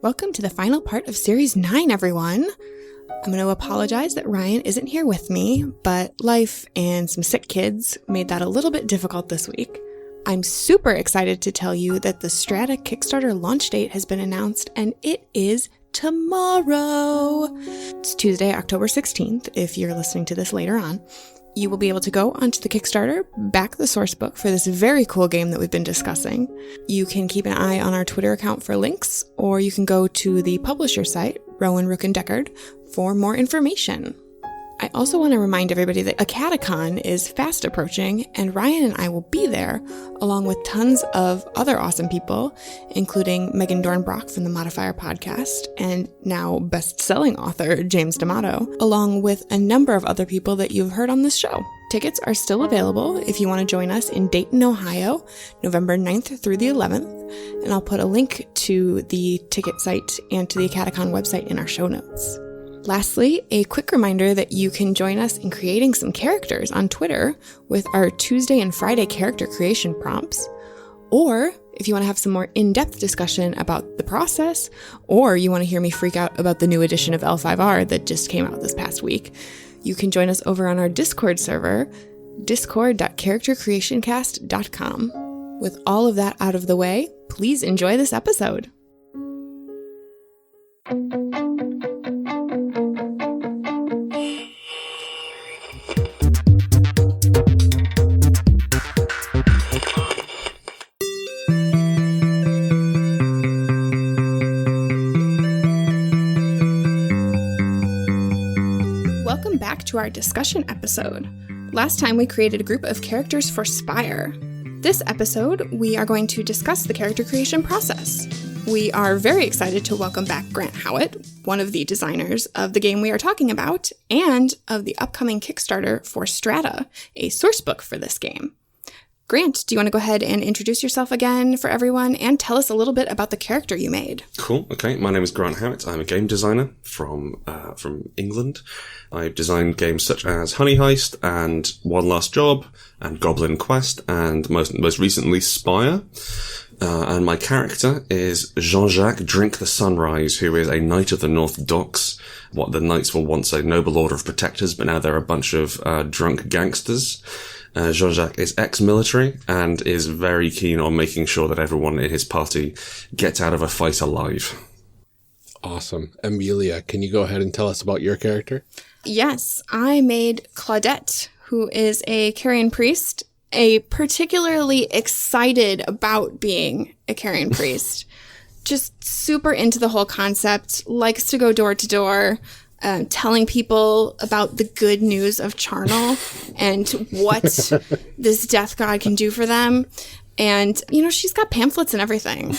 Welcome to the final part of Series 9, everyone. I'm going to apologize that Ryan isn't here with me, but life and some sick kids made that a little bit difficult this week. I'm super excited to tell you that the Strata Kickstarter launch date has been announced, and it is tomorrow. It's Tuesday, October 16th, if you're listening to this later on. You will be able to go onto the Kickstarter, back the source book for this very cool game that we've been discussing. You can keep an eye on our Twitter account for links, or you can go to the publisher site, Rowan Rook and Deckard, for more information. I also want to remind everybody that a Catacon is fast approaching, and Ryan and I will be there, along with tons of other awesome people, including Megan Dornbrock from the Modifier podcast, and now best-selling author James D'Amato, along with a number of other people that you've heard on this show. Tickets are still available if you want to join us in Dayton, Ohio, November 9th through the 11th, and I'll put a link to the ticket site and to the Catacon website in our show notes. Lastly, a quick reminder that you can join us in creating some characters on Twitter with our Tuesday and Friday character creation prompts. Or if you want to have some more in-depth discussion about the process, or you want to hear me freak out about the new edition of L5R that just came out this past week, you can join us over on our Discord server, discord.charactercreationcast.com. With all of that out of the way, please enjoy this episode. To our discussion episode. Last time we created a group of characters for Spire. This episode, we are going to discuss the character creation process. We are very excited to welcome back Grant Howitt, one of the designers of the game we are talking about, and of the upcoming Kickstarter for Strata, a sourcebook for this game. Grant, do you want to go ahead and introduce yourself again for everyone and tell us a little bit about the character you made? Cool. Okay. My name is Grant Howitt. I'm a game designer from England. I've designed games such as Honey Heist and One Last Job and Goblin Quest and most recently Spire. And my character is Jean-Jacques Drink the Sunrise, who is a Knight of the North Docks. What the Knights were once a noble order of protectors, but now they're a bunch of drunk gangsters. Jean-Jacques is ex-military and is very keen on making sure that everyone in his party gets out of a fight alive. Awesome. Amelia, can you go ahead and tell us about your character? Yes, I made Claudette, who is a Carrion priest, particularly excited about being a Carrion priest. Just super into the whole concept, likes to go door to door, telling people about the good news of Charnel and what this death god can do for them. And, she's got pamphlets and everything.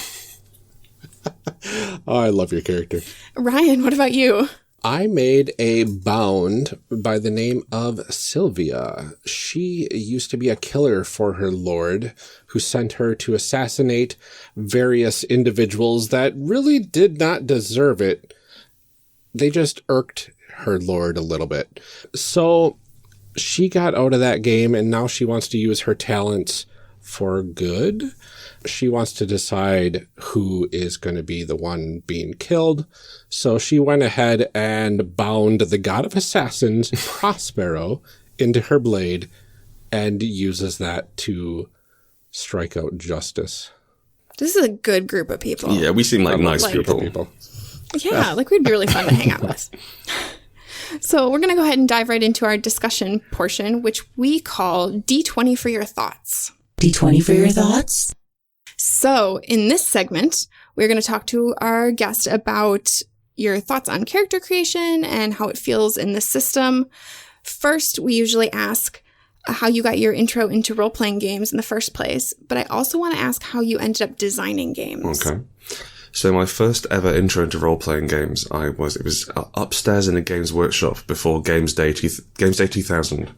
Oh, I love your character. Ryan, what about you? I made a bound by the name of Sylvia. She used to be a killer for her lord, who sent her to assassinate various individuals that really did not deserve it. They just irked her lord a little bit. So she got out of that game, and now she wants to use her talents for good. She wants to decide who is going to be the one being killed. So she went ahead and bound the god of assassins, Prospero, into her blade and uses that to strike out justice. This is a good group of people. Yeah, we seem like nice people. Yeah, we'd be really fun to hang out with. So we're going to go ahead and dive right into our discussion portion, which we call D20 for your thoughts. D20 for your thoughts? So in this segment, we're going to talk to our guest about your thoughts on character creation and how it feels in the system. First, we usually ask how you got your intro into role-playing games in the first place, but I also want to ask how you ended up designing games. Okay. So my first ever intro into role-playing games, it was upstairs in a Games Workshop before Games Day 2000.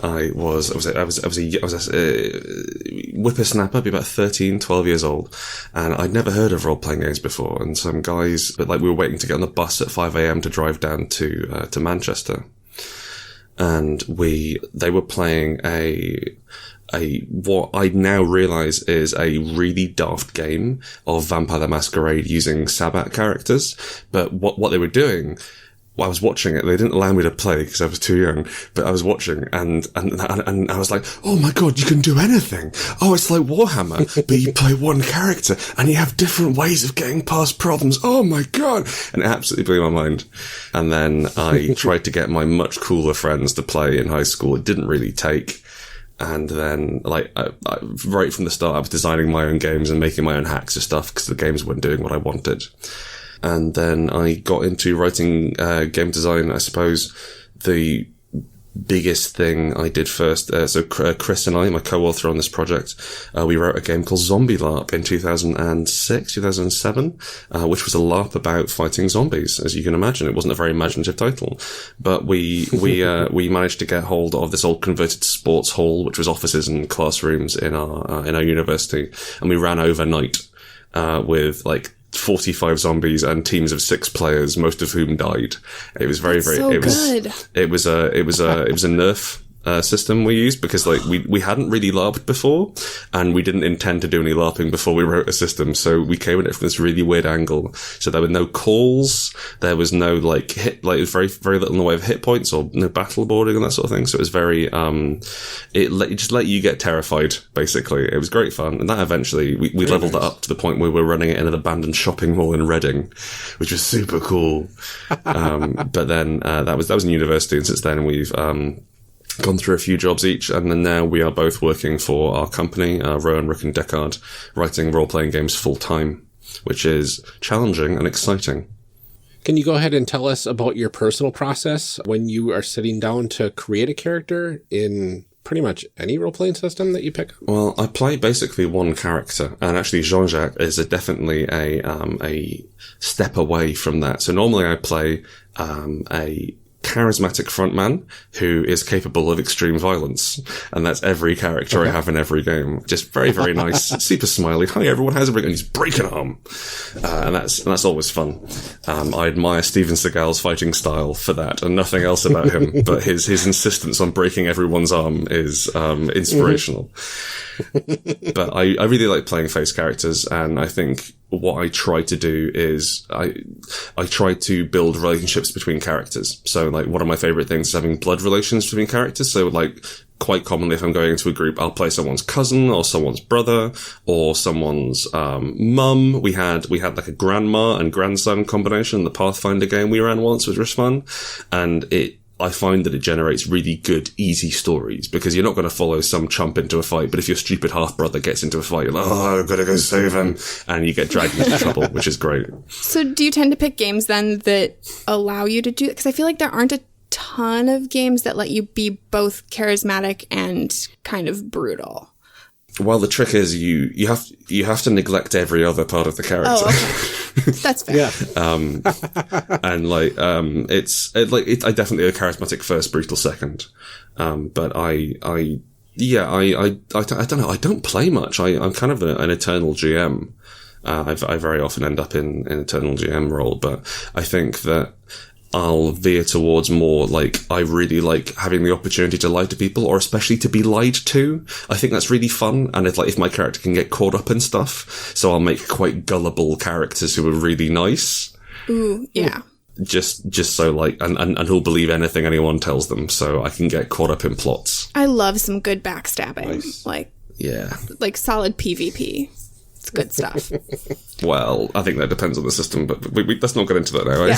I was a whippersnapper, be about 13, 12 years old, and I'd never heard of role-playing games before. And some guys, we were waiting to get on the bus at 5 a.m. to drive down to Manchester, and they were playing a what I now realize is a really daft game of Vampire the Masquerade using Sabbat characters. But what they were doing, I was watching it. They didn't allow me to play because I was too young, but I was watching and I was like, oh my God, you can do anything. Oh, it's like Warhammer, but you play one character and you have different ways of getting past problems. Oh my God. And it absolutely blew my mind. And then I tried to get my much cooler friends to play in high school. It didn't really take. And then, right from the start, I was designing my own games and making my own hacks and stuff because the games weren't doing what I wanted. And then I got into writing game design. I suppose the biggest thing I did first, so Chris and I, my co-author on this project, we wrote a game called Zombie LARP in 2006, 2007, which was a LARP about fighting zombies. As you can imagine, it wasn't a very imaginative title, but we managed to get hold of this old converted sports hall, which was offices and classrooms in our university, and we ran overnight, with 45 zombies and teams of 6 players, most of whom died. It was very, very, it was a nerf system we used because we hadn't really LARPed before and we didn't intend to do any LARPing before we wrote a system. So we came at it from this really weird angle. So there were no calls. There was no hit, very, very little in the way of hit points or no battle boarding and that sort of thing. So it was very, it just let you get terrified, basically. It was great fun. And that eventually we leveled it up to the point where we're running it in an abandoned shopping mall in Reading, which was super cool. But then, that was in university. And since then we've, gone through a few jobs each, and then now we are both working for our company, Rowan, Rook and Deckard, writing role-playing games full-time, which is challenging and exciting. Can you go ahead and tell us about your personal process when you are sitting down to create a character in pretty much any role-playing system that you pick up? Well, I play basically one character, and actually Jean-Jacques is definitely a step away from that. So normally I play a charismatic frontman who is capable of extreme violence, and that's every character I have in every game. Just very, very nice, super smiley. Hi everyone, how's it going? And he's break an arm, and that's always fun. I admire Steven Seagal's fighting style for that, and nothing else about him. But his insistence on breaking everyone's arm is inspirational. But I really like playing face characters, and I think what I try to do is I try to build relationships between characters. So one of my favorite things is having blood relations between characters. So quite commonly if I'm going into a group, I'll play someone's cousin or someone's brother or someone's mum. We had a grandma and grandson combination, the Pathfinder game we ran once, which was fun. And I find that it generates really good, easy stories because you're not going to follow some chump into a fight. But if your stupid half-brother gets into a fight, you're like, oh, I've got to go save him. And you get dragged into trouble, which is great. So do you tend to pick games then that allow you to do it? Because I feel like there aren't a ton of games that let you be both charismatic and kind of brutal. Well, the trick is you have to neglect every other part of the character. Oh, okay. That's fair. Yeah. And I definitely a charismatic first, brutal second. But I don't know. I don't play much. I'm kind of an eternal GM. I very often end up in an eternal GM role, but I think that I'll veer towards more I really like having the opportunity to lie to people, or especially to be lied to. I think that's really fun, and if my character can get caught up in stuff, so I'll make quite gullible characters who are really nice. Ooh, yeah. Just so and who'll believe anything anyone tells them, so I can get caught up in plots. I love some good backstabbing. Nice. Yeah. Solid PvP. It's good stuff. Well, I think that depends on the system, but let's not get into that now. Yeah.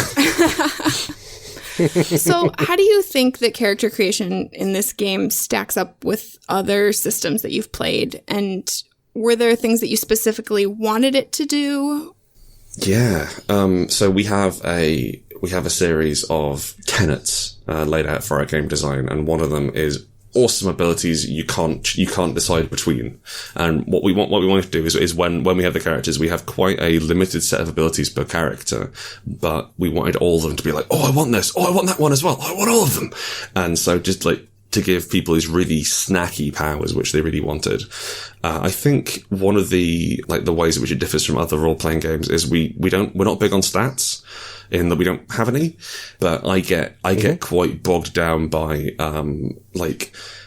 So how do you think that character creation in this game stacks up with other systems that you've played? And were there things that you specifically wanted it to do? Yeah. So we have a series of tenets laid out for our game design, and one of them is awesome abilities you can't decide between. And what we want to do is when we have the characters, we have quite a limited set of abilities per character, but we wanted all of them to be like, oh, I want this, oh, I want that one as well, I want all of them. And so just to give people these really snacky powers, which they really wanted. I think one of the ways in which it differs from other role-playing games is we're not big on stats, in that we don't have any, but I get quite bogged down by,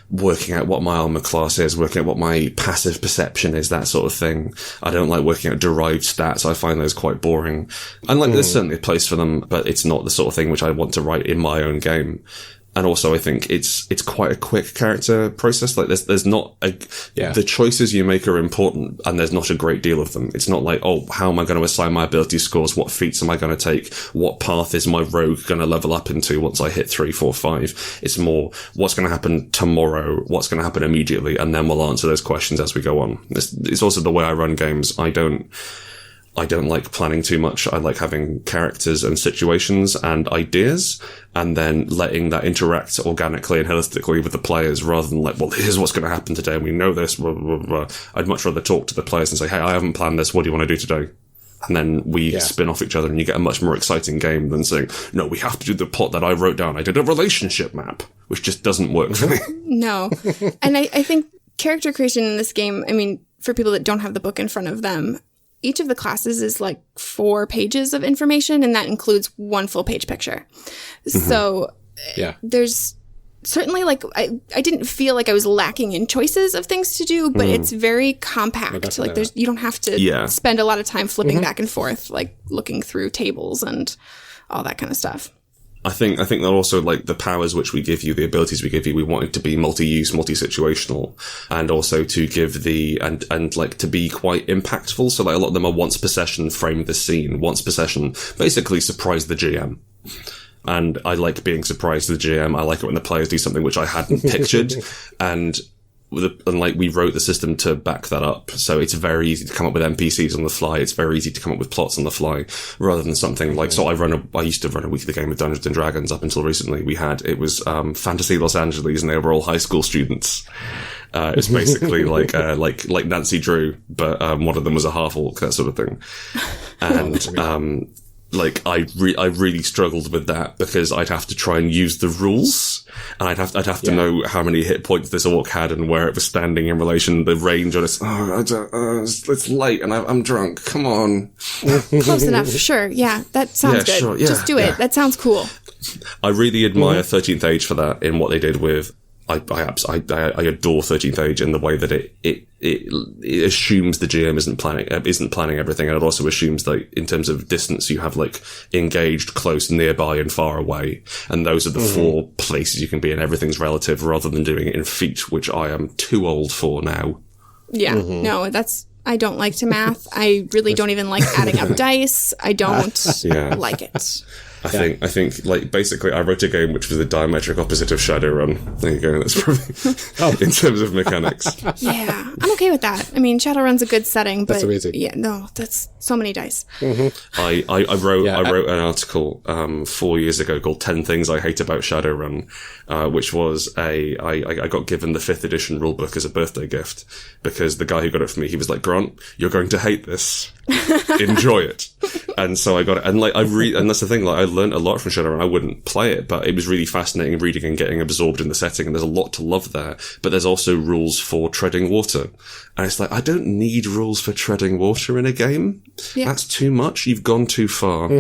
working out what my armor class is, working out what my passive perception is, that sort of thing. I don't like working out derived stats. I find those quite boring. And like, there's certainly a place for them, but it's not the sort of thing which I want to write in my own game. And also, I think it's quite a quick character process. Like, there's not the choices you make are important, and there's not a great deal of them. It's not like, oh, how am I going to assign my ability scores? What feats am I going to take? What path is my rogue going to level up into once I hit 3, 4, 5? It's more, what's going to happen tomorrow? What's going to happen immediately? And then we'll answer those questions as we go on. It's also the way I run games. I don't like planning too much. I like having characters and situations and ideas, and then letting that interact organically and holistically with the players, rather than like, well, here's what's going to happen today, and we know this, blah, blah, blah. I'd much rather talk to the players and say, hey, I haven't planned this, what do you want to do today? And then we spin off each other, and you get a much more exciting game than saying, no, we have to do the plot that I wrote down. I did a relationship map, which just doesn't work for me. No. And I think character creation in this game, I mean, for people that don't have the book in front of them, each of the classes is like 4 pages of information, and that includes 1 full page picture. So there's certainly like, I didn't feel like I was lacking in choices of things to do, but it's very compact. Like you don't have to spend a lot of time flipping back and forth, like looking through tables and all that kind of stuff. I think that also, like, the powers which we give you, the abilities we give you, we want it to be multi-use, multi-situational, and also to give and like to be quite impactful. So like a lot of them are once per session, frame the scene, once per session, basically surprise the GM. And I like being surprised to the GM. I like it when the players do something which I hadn't pictured. And like, we wrote the system to back that up. So it's very easy to come up with NPCs on the fly. It's very easy to come up with plots on the fly, rather than something like, so I used to run a weekly game of Dungeons and Dragons up until recently. It was Fantasy Los Angeles, and they were all high school students. It was basically like Nancy Drew, but one of them was a half-orc, that sort of thing. And like, I really struggled with that, because I'd have to try and use the rules, and I'd have to know how many hit points this orc had and where it was standing in relation to the range on its. It's late and I'm drunk. Come on. Close enough. Sure. Yeah, that sounds good. Sure, Just do it. That sounds cool. I really admire 13th Age for that, in what they did with. I adore 13th Age in the way that it assumes the GM isn't planning everything, and it also assumes that in terms of distance you have like engaged, close, nearby, and far away, and those are the 4 places you can be, and everything's relative, rather than doing it in feet, which I am too old for now. Yeah, no, I don't like to math. I really don't even like adding up dice. I don't like it. I think, like, basically, I wrote a game which was the diametric opposite of Shadowrun. There you go. That's probably in terms of mechanics. Yeah, I'm okay with that. I mean, Shadowrun's a good setting, but that's amazing. Yeah, no, that's so many dice. I wrote an article 4 years ago called 10 Things I Hate About Shadowrun, which was I got given the 5th edition rulebook as a birthday gift, because the guy who got it for me, he was like, Grant, you're going to hate this. Enjoy it. And so I got it, and like and that's the thing, like, I learned a lot from Shadowrun. I wouldn't play it, but it was really fascinating reading and getting absorbed in the setting, and there's a lot to love there. But there's also rules for treading water, and it's like, I don't need rules for treading water in a game. That's too much. You've gone too far.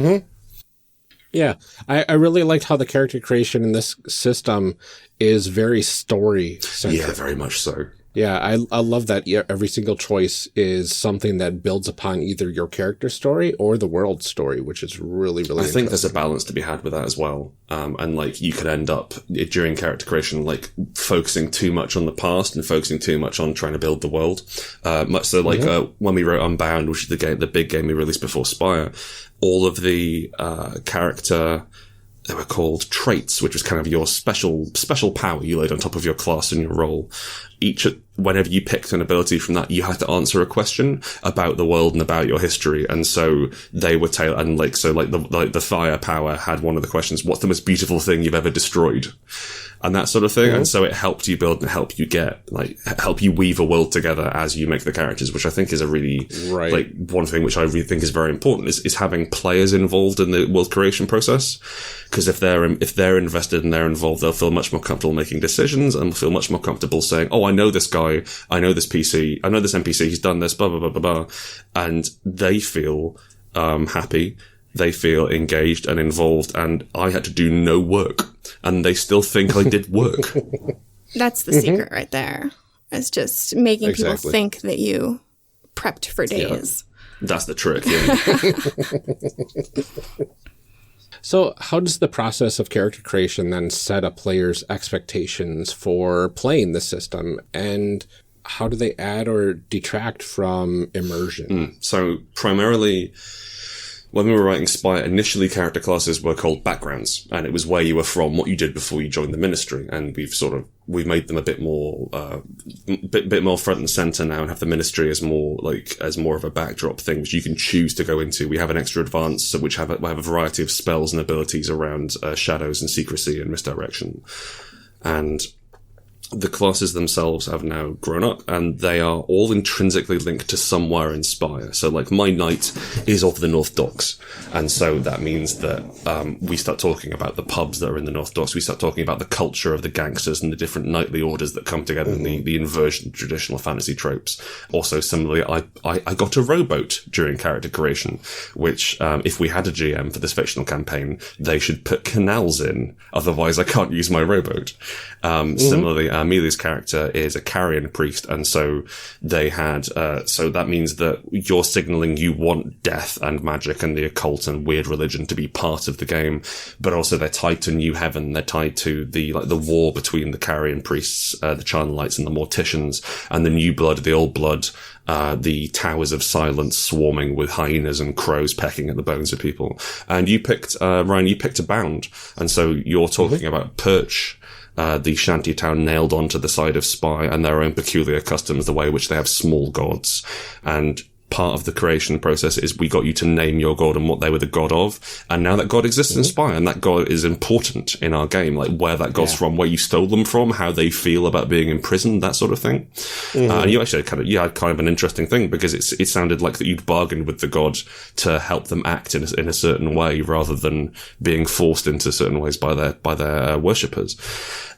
Yeah, I really liked how the character creation in this system is very story-centric. Yeah, very much so. Yeah, I love that every single choice is something that builds upon either your character story or the world story, which is really, really I think there's a balance to be had with that as well. And like, you could end up during character creation, like, focusing too much on the past and focusing too much on trying to build the world. Much so, like, when we wrote Unbound, which is the big game we released before Spire, all of the character, they were called traits, which was kind of your special power you laid on top of your class and your role. Whenever you picked an ability from that, you had to answer a question about the world and about your history. And so they were tailored, and like, so like the fire power had one of the questions, what's the most beautiful thing you've ever destroyed? And that sort of thing. And so it helped you build and help you weave a world together as you make the characters, which I think is a really, like, one thing which I really think is very important is having players involved in the world creation process. Because if they're invested and they're involved, they'll feel much more comfortable making decisions, and feel much more comfortable saying, oh, I know this guy, I know this PC, I know this NPC, he's done this, blah, blah, blah, blah, blah. And they feel happy. They feel engaged and involved, and I had to do no work, and they still think I did work. That's the secret right there. It's just making people think that you prepped for days. Yeah. That's the trick, yeah. So how does the process of character creation then set a player's expectations for playing the system? And how do they add or detract from immersion? So primarily, when we were writing Spire, initially character classes were called backgrounds, and it was where you were from, what you did before you joined the ministry. And we've made them a bit more, bit more front and center now, and have the ministry as more of a backdrop thing, which you can choose to go into. We have an extra advance, which have a variety of spells and abilities around shadows and secrecy and misdirection. And the classes themselves have now grown up, and they are all intrinsically linked to somewhere in Spire. So, like, my knight is of the North Docks, and so that means that we start talking about the pubs that are in the North Docks. We start talking about the culture of the gangsters and the different knightly orders that come together in the inversion of traditional fantasy tropes. Also, similarly, I got a rowboat during character creation, which, if we had a GM for this fictional campaign, they should put canals in, otherwise I can't use my rowboat. Similarly, Amelia's character is a carrion priest, and so they had, so that means that you're signaling you want death and magic and the occult and weird religion to be part of the game, but also they're tied to New Heaven, they're tied to the war between the carrion priests, the Charnelites and the Morticians, and the New Blood, the Old Blood, the Towers of Silence swarming with hyenas and crows pecking at the bones of people. And you picked, Ryan, you picked a bound, and so you're talking about Perch, the shanty town nailed onto the side of Spire, and their own peculiar customs, the way in which they have small gods. And part of the creation process is we got you to name your god and what they were the god of. And now that god exists in Spire, and that god is important in our game, like where that god's from, where you stole them from, how they feel about being imprisoned, that sort of thing. And you actually had kind of an interesting thing, because it sounded like that you'd bargained with the god to help them act in a certain way, rather than being forced into certain ways by their worshippers.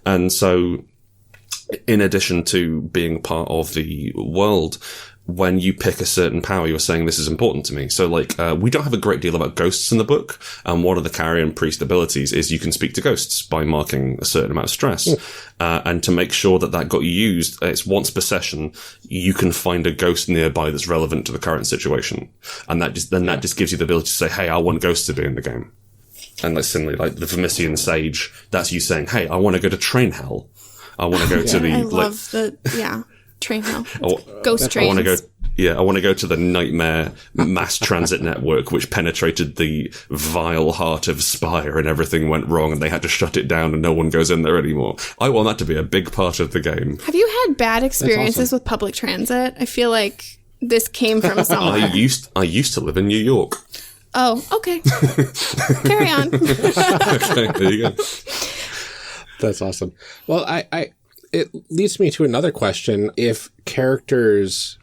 And so, in addition to being part of the world, when you pick a certain power, you're saying this is important to me. So, like, we don't have a great deal about ghosts in the book, and one of the carrion priest abilities is you can speak to ghosts by marking a certain amount of stress. And to make sure that got used, it's once per session, you can find a ghost nearby that's relevant to the current situation. And that just gives you the ability to say, hey, I want ghosts to be in the game. And like, similarly, like the Vermissian Sage, that's you saying, hey, I want to go to Train Hell. I want to go to the... I love Train Hell. Ghost trains. I want to go to the nightmare mass transit network, which penetrated the vile heart of Spire, and everything went wrong, and they had to shut it down, and no one goes in there anymore. I want that to be a big part of the game. Have you had bad experiences with public transit? I feel like this came from somewhere. I used to live in New York. Oh, okay. Carry on. Okay, there you go. That's awesome. Well, it leads me to another question. If characters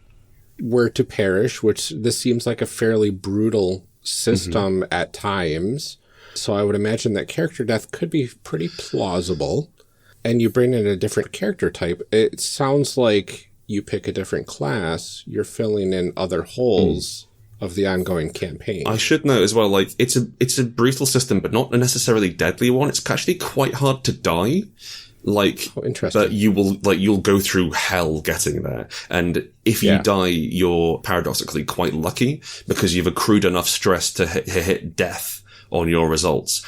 were to perish, which this seems like a fairly brutal system at times, so I would imagine that character death could be pretty plausible, and you bring in a different character type, it sounds like you pick a different class, you're filling in other holes of the ongoing campaign. I should note as well, like, it's a brutal system, but not a necessarily deadly one. It's actually quite hard to die. Like, interesting. But you'll go through hell getting there. And if you die, you're paradoxically quite lucky, because you've accrued enough stress to hit death on your results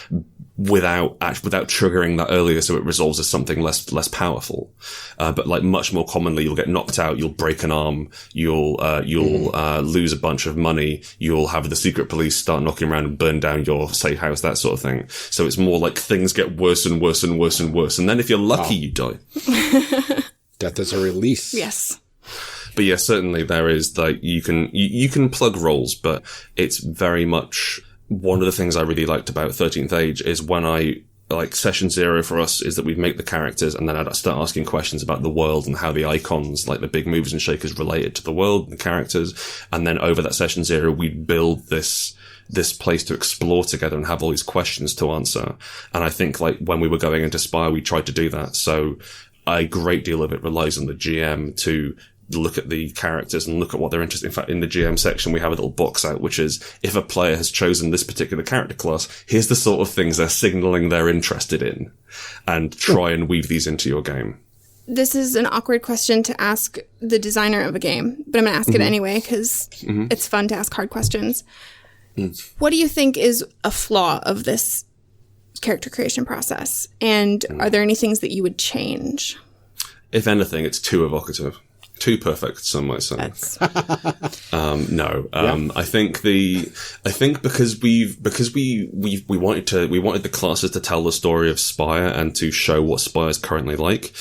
without triggering that earlier, so it resolves as something less powerful. But like much more commonly, you'll get knocked out, you'll break an arm, you'll lose a bunch of money, you'll have the secret police start knocking around and burn down your safe house, that sort of thing. So it's more like things get worse and worse and worse and worse. And then if you're lucky, you die. Death is a release. Yes. But yeah, certainly there is, like, you can plug roles, but it's very much... One of the things I really liked about 13th Age is when session 0 for us is that we make the characters, and then I'd start asking questions about the world and how the icons, like the big movers and shakers, related to the world and the characters. And then over that session 0, we'd build this place to explore together and have all these questions to answer. And I think, like, when we were going into Spire, we tried to do that. So a great deal of it relies on the GM to look at the characters and look at what they're interested in. In fact, in the GM section, we have a little box out, which is, if a player has chosen this particular character class, here's the sort of things they're signaling they're interested in, and try and weave these into your game. this is an awkward question to ask the designer of a game, but I'm going to ask it anyway because it's fun to ask hard questions. What do you think is a flaw of this character creation process? And are there any things that you would change? If anything, it's too evocative. Too perfect, some might say. No. I think because we wanted the classes to tell the story of Spire and to show what Spire is currently like,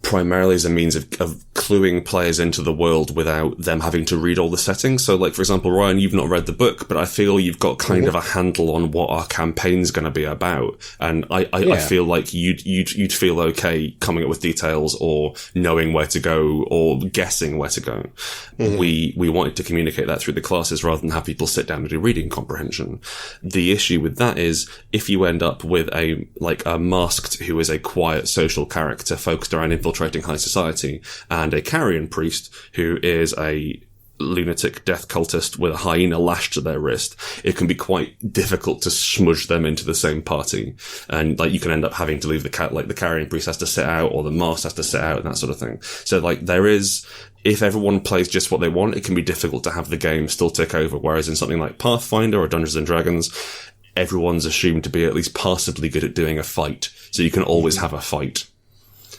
primarily as a means of cluing players into the world without them having to read all the settings. So, like, for example, Ryan, you've not read the book, but I feel you've got kind of a handle on what our campaign's going to be about. And I feel like you'd feel okay coming up with details or knowing where to go or guessing where to go. We wanted to communicate that through the classes rather than have people sit down and do reading comprehension. The issue with that is if you end up with a masked who is a quiet social character focused around infiltrating high society and a carrion priest who is a lunatic death cultist with a hyena lashed to their wrist, it can be quite difficult to smudge them into the same party. And like you can end up having to leave the carrion priest has to sit out or the mask has to sit out and that sort of thing. So like if everyone plays just what they want, it can be difficult to have the game still tick over. Whereas in something like Pathfinder or Dungeons and Dragons, everyone's assumed to be at least passably good at doing a fight. So you can always have a fight.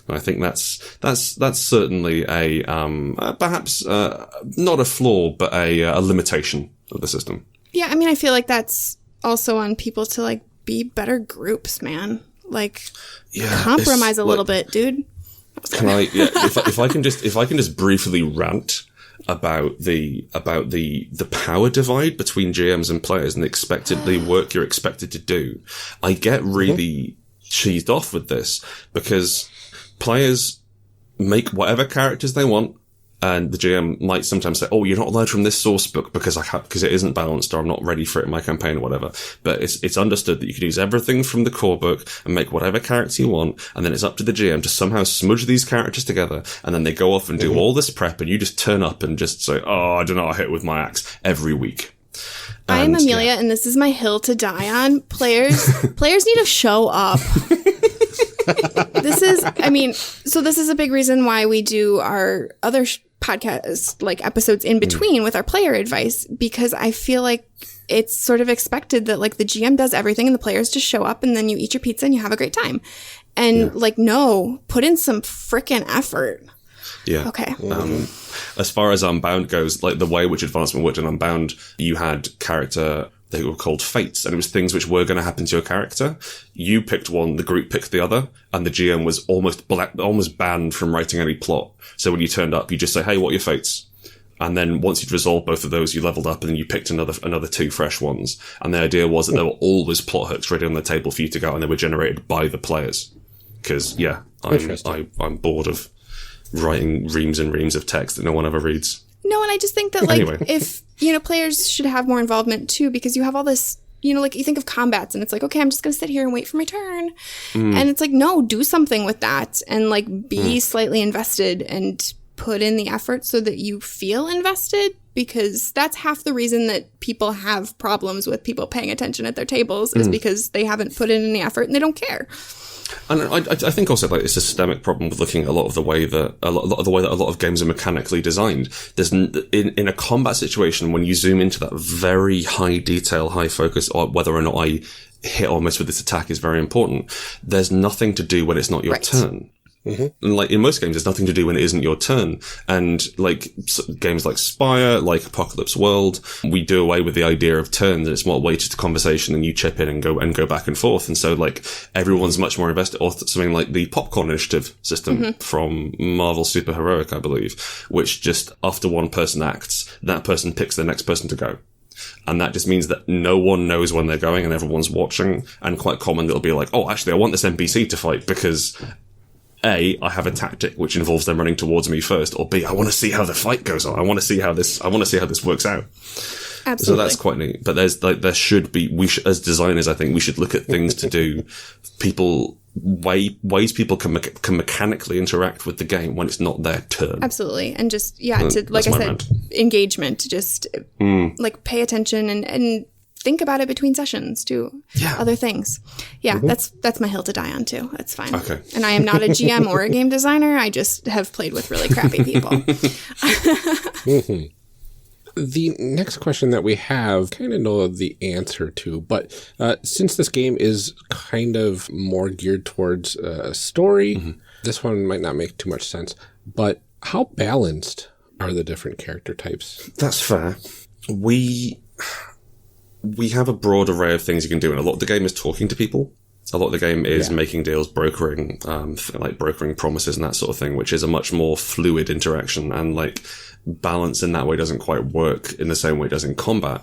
And I think that's certainly a perhaps not a flaw, but a limitation of the system. Yeah, I mean, I feel like that's also on people to like be better groups, man. Like, compromise a little bit, dude. Can I? Yeah, if I can just briefly rant about the power divide between GMs and players and the work you're expected to do. I get really cheesed off with this because players make whatever characters they want, and the GM might sometimes say, "Oh, you're not allowed from this source book because it isn't balanced, or I'm not ready for it in my campaign, or whatever." But it's understood that you can use everything from the core book and make whatever character you want, and then it's up to the GM to somehow smudge these characters together, and then they go off and do all this prep, and you just turn up and just say, "Oh, I don't know, I hit it with my axe," every week. I'm Amelia, and this is my hill to die on. Players need to show up. This is a big reason why we do our other podcasts, like episodes in between with our player advice, because I feel like it's sort of expected that like the GM does everything and the players just show up and then you eat your pizza and you have a great time. And no, put in some frickin' effort. Yeah. Okay. As far as Unbound goes, like the way which Advancement worked in Unbound, you had character, they were called fates, and it was things which were going to happen to your character. You picked one, the group picked the other, and the GM was almost banned from writing any plot. So when you turned up, you just say, "Hey, what are your fates?" And then once you'd resolved both of those, you leveled up and then you picked another two fresh ones. And the idea was that there were always plot hooks ready on the table for you to go, and they were generated by the players. Because, I'm bored of writing reams and reams of text that no one ever reads. No, and I just think that, if, players should have more involvement, too, because you have all this, you think of combats, and it's like, okay, I'm just going to sit here and wait for my turn. And it's like, no, do something with that, and, be slightly invested, and put in the effort so that you feel invested, because that's half the reason that people have problems with people paying attention at their tables, is because they haven't put in any effort, and they don't care. And I think also it's a systemic problem with looking at a lot of the way that a lot of games are mechanically designed. There's in a combat situation, when you zoom into that very high detail, high focus, or whether or not I hit or miss with this attack is very important. There's nothing to do when it's not your turn. Mm-hmm. And in most games, there's nothing to do when it isn't your turn. And games like Spire, like Apocalypse World, we do away with the idea of turns, and it's more weighted to conversation, and you chip in and go back and forth. And so everyone's much more invested. Or something like the Popcorn Initiative system from Marvel Super Heroic, I believe, which just after one person acts, that person picks the next person to go. And that just means that no one knows when they're going and everyone's watching. And quite common, it'll be like, "Oh, actually, I want this NPC to fight because A, I have a tactic which involves them running towards me first, or B, I want to see how the fight goes on. I want to see how this works out." Absolutely. So that's quite neat. But there should be, as designers, I think we should look at things to do, ways people can mechanically interact with the game when it's not their turn. Absolutely. And just, engagement, just pay attention and think about it between sessions, do other things. Yeah, that's my hill to die on too. That's fine. Okay. And I am not a GM or a game designer. I just have played with really crappy people. The next question that we have, kind of know the answer to, but since this game is kind of more geared towards story, this one might not make too much sense, but how balanced are the different character types? That's fair. We have a broad array of things you can do, and a lot of the game is talking to people. A lot of the game is making deals, brokering, brokering promises and that sort of thing, which is a much more fluid interaction, and like balance in that way doesn't quite work in the same way it does in combat.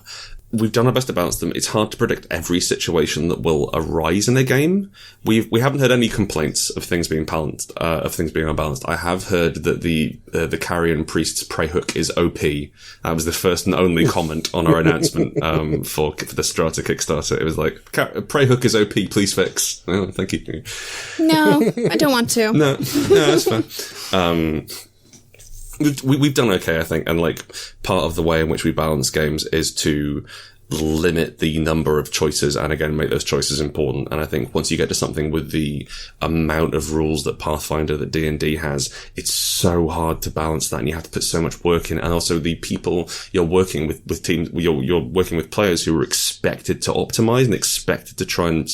We've done our best to balance them. It's hard to predict every situation that will arise in a game. We haven't heard any complaints of things being balanced, of things being unbalanced. I have heard that the Carrion Priest's prey hook is OP. That was the first and only comment on our announcement for the Strata Kickstarter. It was like, prey hook is OP, please fix. Oh, thank you. No, I don't want to. No, that's fine. We've done okay, I think, and like part of the way in which we balance games is to limit the number of choices and again make those choices important. And I think once you get to something with the amount of rules that Pathfinder, that D&D has, it's so hard to balance that, and you have to put so much work in. And also the people you're working with teams, you're working with players who are expected to optimize and expected to try and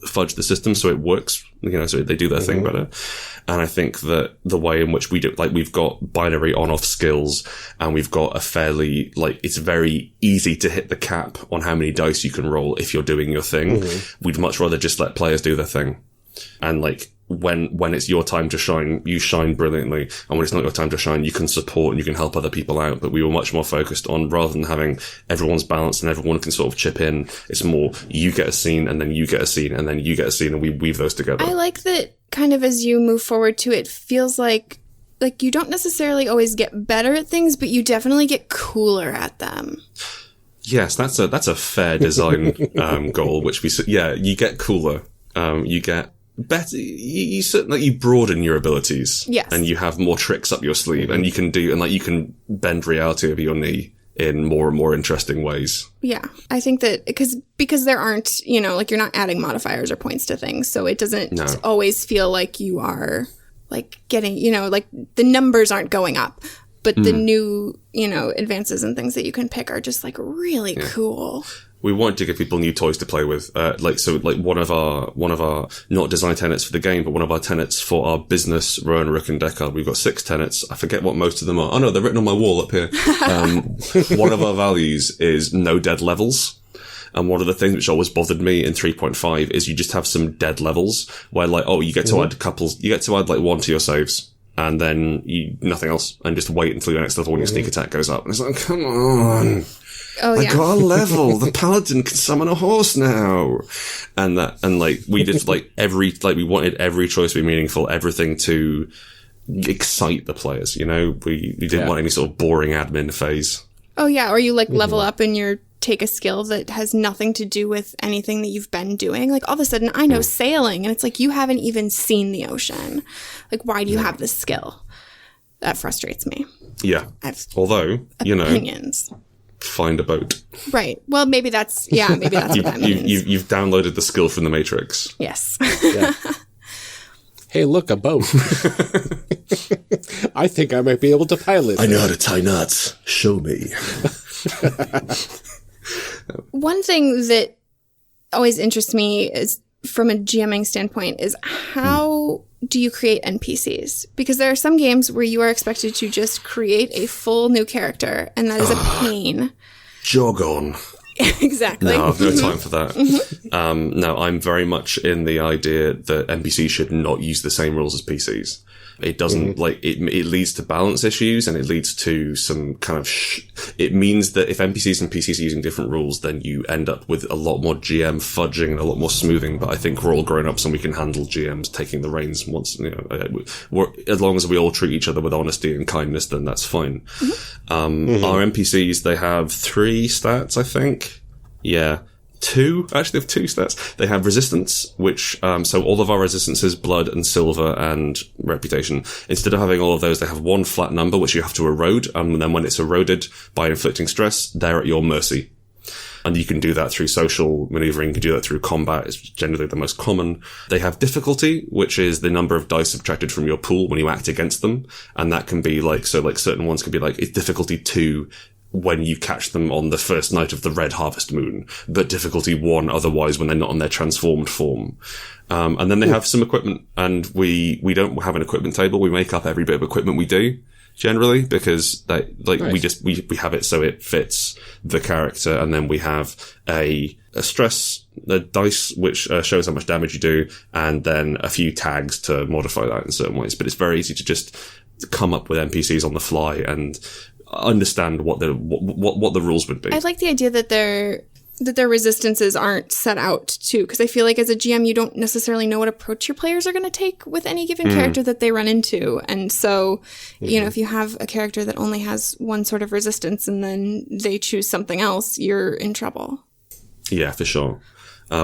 fudge the system so it works, so they do their thing better. And I think that the way in which we do, like, we've got binary on-off skills, and we've got a fairly, like, it's very easy to hit the cap on how many dice you can roll if you're doing your thing. We'd much rather just let players do their thing. And like, when it's your time to shine, you shine brilliantly. And when it's not your time to shine, you can support and you can help other people out. But we were much more focused on, rather than having everyone's balanced and everyone can sort of chip in, it's more you get a scene and then you get a scene and then you get a scene, and we weave those together. I like that kind of as you move forward to it, feels like you don't necessarily always get better at things, but you definitely get cooler at them. Yes, that's a fair design goal, which you get cooler. You get better, you certainly, you broaden your abilities. Yes. And you have more tricks up your sleeve, and you can bend reality over your knee in more and more interesting ways. Yeah. I think that because there aren't, you're not adding modifiers or points to things, so it doesn't always feel like you are like getting, like the numbers aren't going up, but the new, advances and things that you can pick are just like really cool. We want to give people new toys to play with. One of our not design tenets for the game, but one of our tenets for our business, Rowan, Rook and Deckard. We've got 6 tenets. I forget what most of them are. Oh no, they're written on my wall up here. One of our values is no dead levels. And one of the things which always bothered me in 3.5 is you just have some dead levels where you get to add couples, you get to add 1 to your saves, and then nothing else, and just wait until your next level when your sneak attack goes up. And it's like, come on. Oh, I got a level. The paladin can summon a horse now. And we just we wanted every choice to be meaningful, everything to excite the players, We didn't want any sort of boring admin phase. Oh yeah, or you level up and you take a skill that has nothing to do with anything that you've been doing. Like all of a sudden I know sailing, and it's like you haven't even seen the ocean. Like, why do you have this skill? That frustrates me. Yeah. Although, opinions. Find a boat. Right. Well, maybe that's what that means. You've downloaded the skill from the Matrix. Yes. Yeah. Hey, look, a boat. I think I might be able to pilot. I know how to tie knots. Show me. One thing that always interests me is, from a GMing standpoint, is how do you create NPCs? Because there are some games where you are expected to just create a full new character, and that is a pain. Jog on. Exactly. No, I've no time for that. No, I'm very much in the idea that NPCs should not use the same rules as PCs. It doesn't, it leads to balance issues, and it leads to some kind of it means that if NPCs and PCs are using different rules, then you end up with a lot more GM fudging and a lot more smoothing. But I think we're all grown ups and we can handle GMs taking the reins once, as long as we all treat each other with honesty and kindness, then that's fine. Our NPCs, they have 3 stats, I think. Yeah. 2, actually they have 2 stats. They have resistance, which, so all of our resistances, blood and silver and reputation, instead of having all of those, they have 1 flat number, which you have to erode, and then when it's eroded by inflicting stress, they're at your mercy. And you can do that through social maneuvering, you can do that through combat, it's generally the most common. They have difficulty, which is the number of dice subtracted from your pool when you act against them. And that can be like, so like certain ones can be like, it's difficulty 2 when you catch them on the first night of the red harvest moon, but difficulty 1 otherwise when they're not on their transformed form. And then they have some equipment, and we don't have an equipment table. We make up every bit of equipment we do, generally, because nice. we have it so it fits the character, and then we have a stress, a dice, which shows how much damage you do, and then a few tags to modify that in certain ways. But it's very easy to just come up with NPCs on the fly and understand what the rules would be. I like the idea that their resistances aren't set out too, because I feel like as a GM you don't necessarily know what approach your players are going to take with any given character that they run into. And so, you know, if you have a character that only has one sort of resistance and then they choose something else, you're in trouble. Yeah, for sure.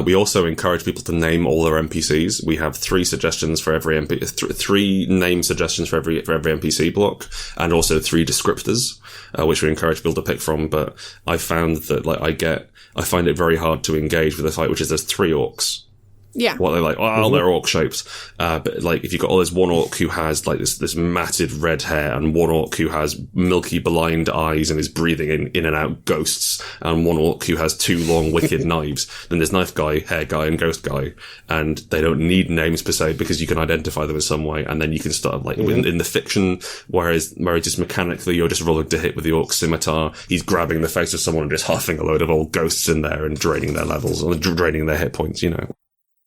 We also encourage people to name all their NPCs. We have 3 suggestions for every three name suggestions for every NPC block, and also 3 descriptors, which we encourage people to pick from. But I found that I find it very hard to engage with a fight, which is there's 3 orcs. Yeah. What they're like, they're orc shapes. But like, if you've got there's one orc who has like this matted red hair, and one orc who has milky blind eyes and is breathing in and out ghosts, and one orc who has 2 long wicked knives, then there's knife guy, hair guy, and ghost guy. And they don't need names per se, because you can identify them in some way, and then you can start like in the fiction, whereas just mechanically you're just rolling to hit with the orc scimitar, he's grabbing the face of someone and just huffing a load of old ghosts in there and draining their levels, or draining their hit points, you know.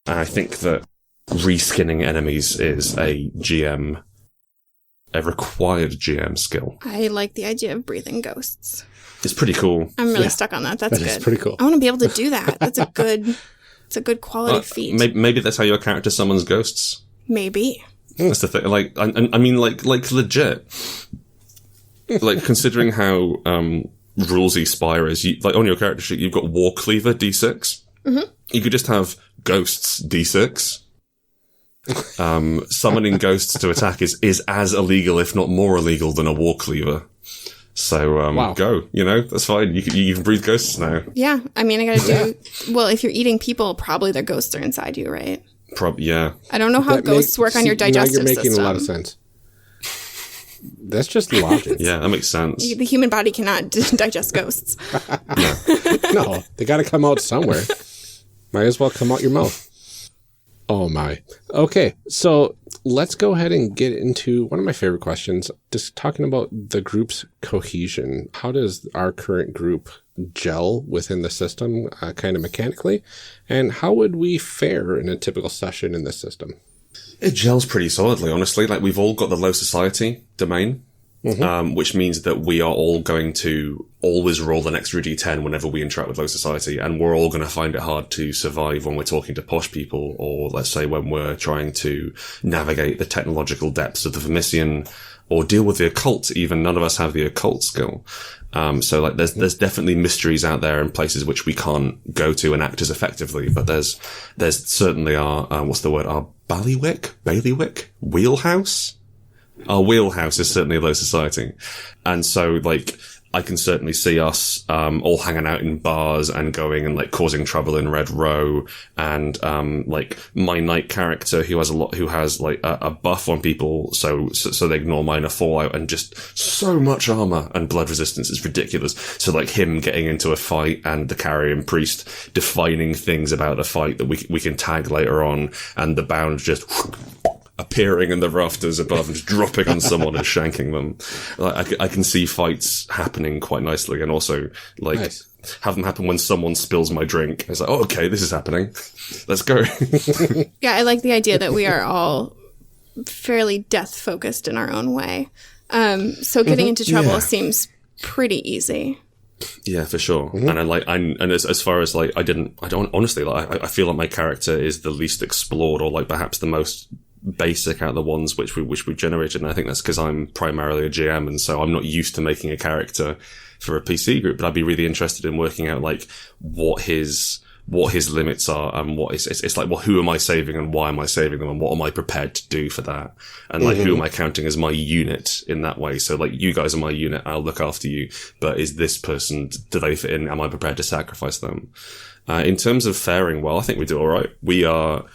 I think that reskinning enemies is a required GM skill. I like the idea of breathing ghosts. It's pretty cool. I'm really stuck on that. That's good. That's pretty cool. I want to be able to do that. That's a good quality feat. Maybe that's how your character summons ghosts. Maybe. That's the thing. Like, I mean, like legit. Like, considering how rulesy Spire is, like on your character sheet, you've got War Cleaver D6. Mm-hmm. You could just have Ghosts D6. Summoning ghosts to attack is as illegal, if not more illegal, than a War Cleaver. So, go, you know, that's fine. You can breathe ghosts now. Yeah. I mean, I gotta do, well, if you're eating people, probably their ghosts are inside you, right? Yeah. I don't know how ghosts work on your digestive system. Now you're making a lot of sense. That's just logic. Yeah, that makes sense. The human body cannot digest ghosts. No, they gotta come out somewhere. Might as well come out your mouth. Oh my. Okay, so let's go ahead and get into one of my favorite questions, just talking about the group's cohesion. How does our current group gel within the system, kind of mechanically? And how would we fare in a typical session in this system? It gels pretty solidly, honestly. Like, we've all got the low society domain. Mm-hmm. Which means that we are all going to always roll an extra D10 whenever we interact with low society, and we're all going to find it hard to survive when we're talking to posh people, or let's say when we're trying to navigate the technological depths of the Vermissian, or deal with the occult. Even none of us have the occult skill. So like there's definitely mysteries out there and places which we can't go to and act as effectively, but there's certainly our our bailiwick wheelhouse. Our wheelhouse is certainly low society. And so, like, I can certainly see us, all hanging out in bars and going and, like, causing trouble in Red Row. And, like, my knight character who has a buff on people, so they ignore minor fallout, and just so much armor and blood resistance is ridiculous. So, like, him getting into a fight and the carrion priest defining things about the fight that we can tag later on, and the bound just appearing in the rafters above and just dropping on someone and shanking them. Like, I can see fights happening quite nicely, and also, like, have them happen when someone spills my drink. It's like, oh, okay, this is happening. Let's go. Yeah, I like the idea that we are all fairly death-focused in our own way. So getting into trouble seems pretty easy. Yeah, for sure. Mm-hmm. And as far as, like, I don't honestly, like, I feel like my character is the least explored, or, like, perhaps the most basic out of the ones which we generated, and I think that's because I'm primarily a GM, and so I'm not used to making a character for a PC group. But I'd be really interested in working out, like, what his what his limits are and what it's like, well, who am I saving and why am I saving them and what am I prepared to do for that? And like, who am I counting as my unit in that way? So like, you guys are my unit, I'll look after you, but is this person, do they fit in? Am I prepared to sacrifice them? In terms of faring well, I think we do all right. We are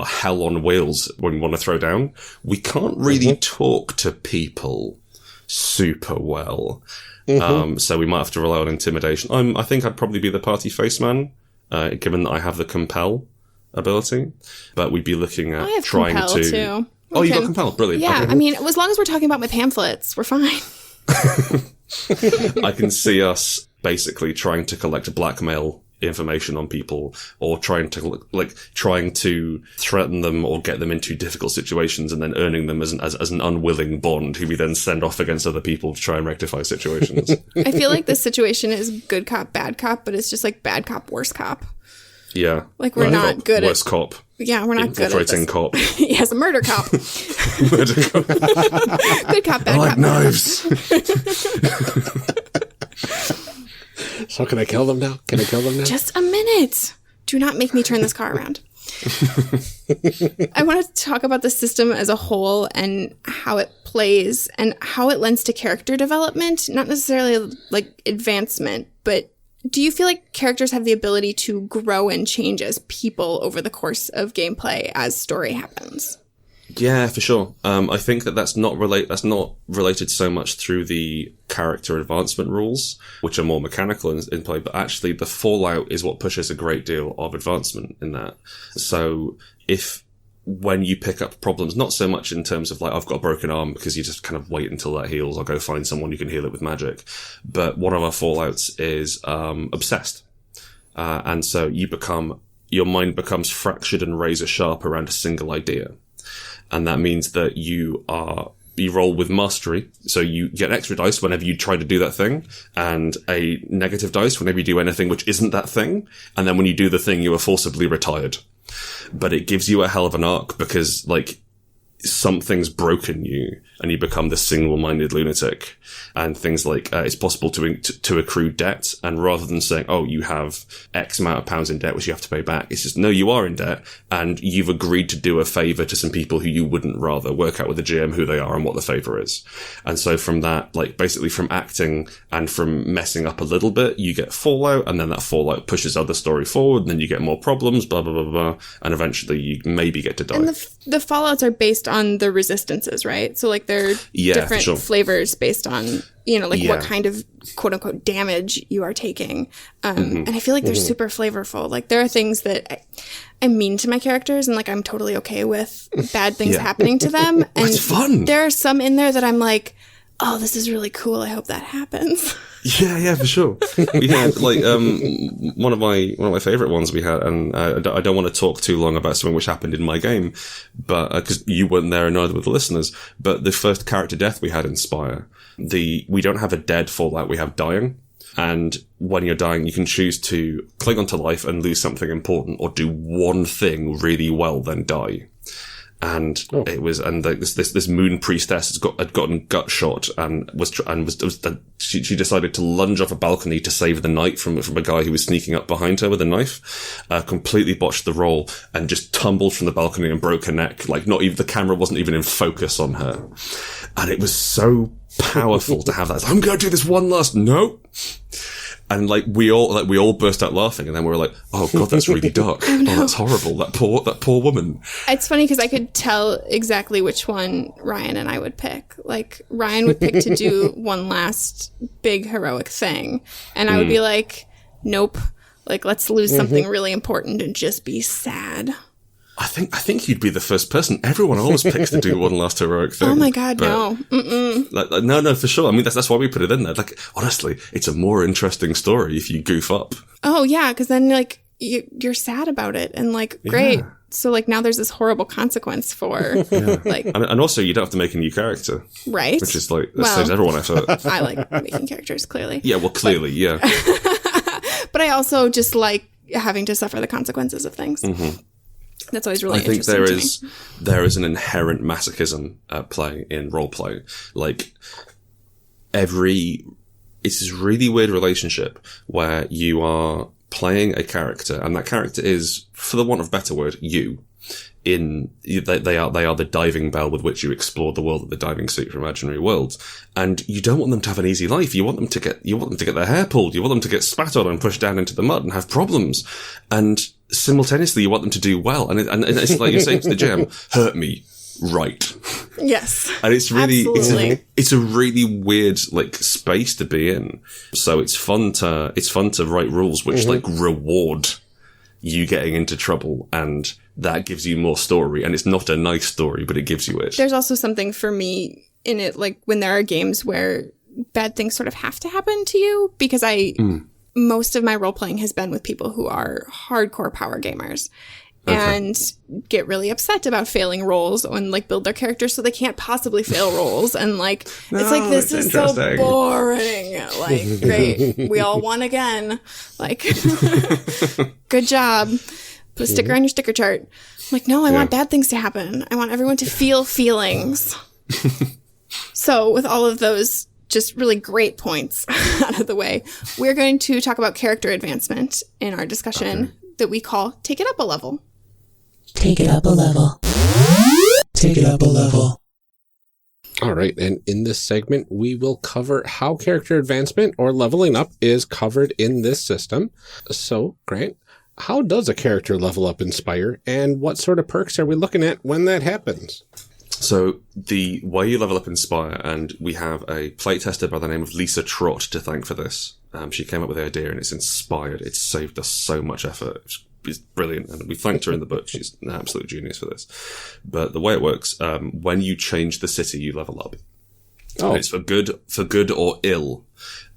hell on wheels when we want to throw down. We can't really talk to people super well. So we might have to rely on intimidation. I think I'd probably be the party face man, given that I have the compel ability. But we'd be looking at I have trying compel to. Too. Oh, you got compel, brilliant. Yeah, Okay. I mean, as long as we're talking about my pamphlets, we're fine. I can see us basically trying to collect blackmail information on people, or trying to threaten them or get them into difficult situations, and then earning them as an unwilling bond who we then send off against other people to try and rectify situations. I feel like this situation is good cop, bad cop, but it's just like bad cop, worse cop. Yeah, Like we're not good worst at cop. Yeah, we're not good at Infiltrating this. cop. Yes, a murder cop. Murder cop. Good cop, bad I like cop. knives. So can I kill them now? Just a minute. Do not make me turn this car around. I want to talk about the system as a whole and how it plays and how it lends to character development, not necessarily like advancement, but do you feel like characters have the ability to grow and change as people over the course of gameplay as story happens? Yeah, for sure. I think that's not related so much through the character advancement rules, which are more mechanical in play, but actually the fallout is what pushes a great deal of advancement in that. So when you pick up problems, not so much in terms of like, I've got a broken arm, because you just kind of wait until that heals, I'll go find someone who can heal it with magic. But one of our fallouts is obsessed. And so your mind becomes fractured and razor sharp around a single idea. And that means that you roll with mastery. So you get extra dice whenever you try to do that thing, and a negative dice whenever you do anything which isn't that thing. And then when you do the thing, you are forcibly retired. But it gives you a hell of an arc, because like something's broken you and you become this single-minded lunatic. And things like it's possible to accrue debt, and rather than saying, oh, you have X amount of pounds in debt which you have to pay back, it's just, no, you are in debt and you've agreed to do a favour to some people who you wouldn't rather. Work out with the GM who they are and what the favour is. And so from that, like basically from acting and from messing up a little bit, you get fallout, and then that fallout pushes other story forward, and then you get more problems, blah, blah, blah, blah, and eventually you maybe get to die. And the fallouts are based on the resistances, right? So like they're different flavors based on, what kind of quote unquote damage you are taking. And I feel like they're super flavorful. Like there are things that I'm mean to my characters, and like I'm totally okay with bad things happening to them. And it's fun. There are some in there that I'm like, oh, this is really cool. I hope that happens. Yeah, for sure. We had like one of my favorite ones we had, and I don't want to talk too long about something which happened in my game, but because you weren't there and neither were the listeners. But the first character death we had in Spire, we don't have a dead fallout, we have dying. And when you're dying, you can choose to cling onto life and lose something important, or do one thing really well, then die. And it was, and this moon priestess had gotten gut shot and she decided to lunge off a balcony to save the night from a guy who was sneaking up behind her with a knife, completely botched the roll and just tumbled from the balcony and broke her neck. Like the camera wasn't even in focus on her. And it was so powerful to have that. I'm going to do this one last, no. And we all burst out laughing, and then we were like, "Oh God, that's really dark. Oh, that's horrible. That poor woman." It's funny because I could tell exactly which one Ryan and I would pick. Like Ryan would pick to do one last big heroic thing, and I would be like, "Nope. Like let's lose something really important and just be sad." I think you'd be the first person. Everyone always picks to do one last heroic thing. Oh my God, no. Mm-mm. No, for sure. I mean, that's why we put it in there. Like, honestly, it's a more interesting story if you goof up. Oh yeah, because then like you're sad about it, and like great. Yeah. So like now there's this horrible consequence for like, and also you don't have to make a new character, right? Which is like saves everyone effort. I like making characters clearly. Yeah, well, clearly, yeah. But I also just like having to suffer the consequences of things. Mm-hmm. That's always really interesting. I think there is an inherent masochism at play in roleplay. Like it's this really weird relationship where you are playing a character, and that character is, for the want of a better word, you. They are the diving bell with which you explore the world of the diving suit for imaginary worlds, and you don't want them to have an easy life. You want them to get their hair pulled. You want them to get spat on and pushed down into the mud and have problems, and simultaneously you want them to do well. And it's like you're saying to the GM, hurt me right. Yes, and it's really it's a really weird like space to be in. So it's fun to write rules which like reward you getting into trouble, and that gives you more story. And it's not a nice story, but it gives you it. There's also something for me in it, like when there are games where bad things sort of have to happen to you, because most of my role playing has been with people who are hardcore power gamers. And get really upset about failing rolls and like build their characters so they can't possibly fail rolls. And like, it's like, this is so boring. Like, great. We all won again. Like, good job. Put a sticker on your sticker chart. I'm like, no, I want bad things to happen. I want everyone to feel feelings. So with all of those just really great points out of the way, we're going to talk about character advancement in our discussion that we call Take It Up a Level. Take it up a level. Take it up a level. All right, and in this segment, we will cover how character advancement or leveling up is covered in this system. So, Grant, how does a character level up in Spire, and what sort of perks are we looking at when that happens? So the way you level up in Spire, and we have a playtester by the name of Lisa Trott to thank for this. She came up with the idea, and it's inspired. It's saved us so much effort. It's brilliant, and we thanked her in the book. She's an absolute genius for this. But the way it works, when you change the city, you level up. And it's for good or ill.